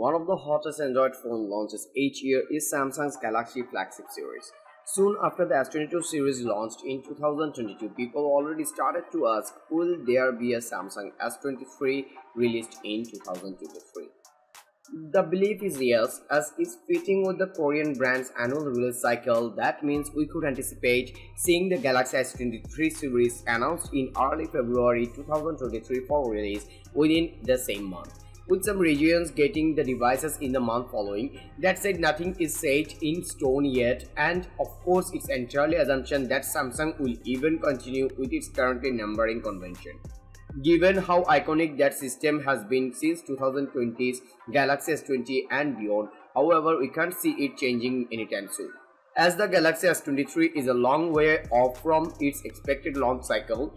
One of the hottest Android phone launches each year is Samsung's Galaxy flagship series. Soon after the S22 series launched in 2022, people already started to ask, will there be a Samsung S23 released in 2023? The belief is yes, as is fitting with the Korean brand's annual release cycle. That means we could anticipate seeing the Galaxy S23 series announced in early February 2023 for release within the same month, with some regions getting the devices in the month following. That said, nothing is set in stone yet, and of course it's entirely assumption that Samsung will even continue with its currently numbering convention, given how iconic that system has been since 2020's Galaxy S20 and beyond. However, we can't see it changing anytime soon, as the Galaxy S23 is a long way off from its expected launch cycle.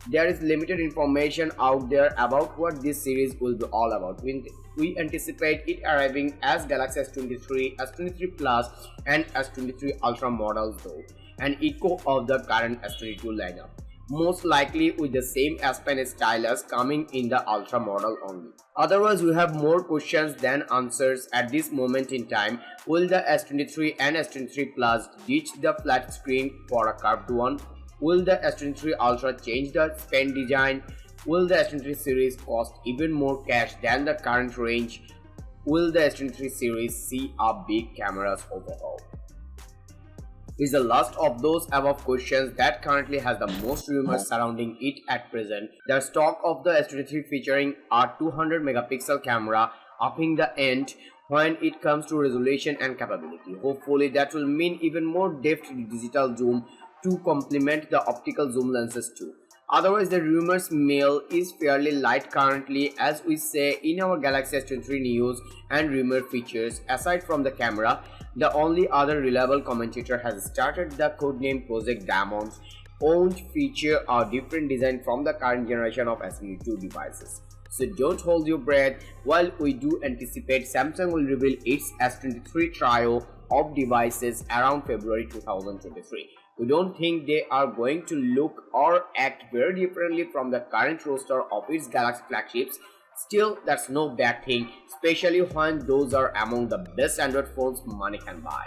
There is limited information out there about what this series will be all about. We anticipate it arriving as Galaxy S23, S23 Plus and S23 Ultra models though, an echo of the current S22 lineup, most likely with the same S Pen stylus coming in the Ultra model only. Otherwise, we have more questions than answers at this moment in time. Will the S23 and S23 Plus ditch the flat screen for a curved one? Will the S23 Ultra change the pen design? Will the S23 series cost even more cash than the current range? Will the S23 series see a big cameras overhaul? Is the last of those above questions that currently has the most rumors surrounding it at present. The stock of the S23 featuring a 200 megapixel camera upping the end when it comes to resolution and capability. Hopefully that will mean even more depth digital zoom to complement the optical zoom lenses too. Otherwise, the rumors mill is fairly light currently, as we say in our Galaxy S23 news and rumor features. Aside from the camera, the only other reliable commentator has started the codename Project Diamond's own feature a different design from the current generation of S22 devices. So don't hold your breath. While we do anticipate Samsung will reveal its S23 trio of devices around February 2023, we don't think they are going to look or act very differently from the current roster of its Galaxy flagships. Still, that's no bad thing, especially when those are among the best Android phones money can buy.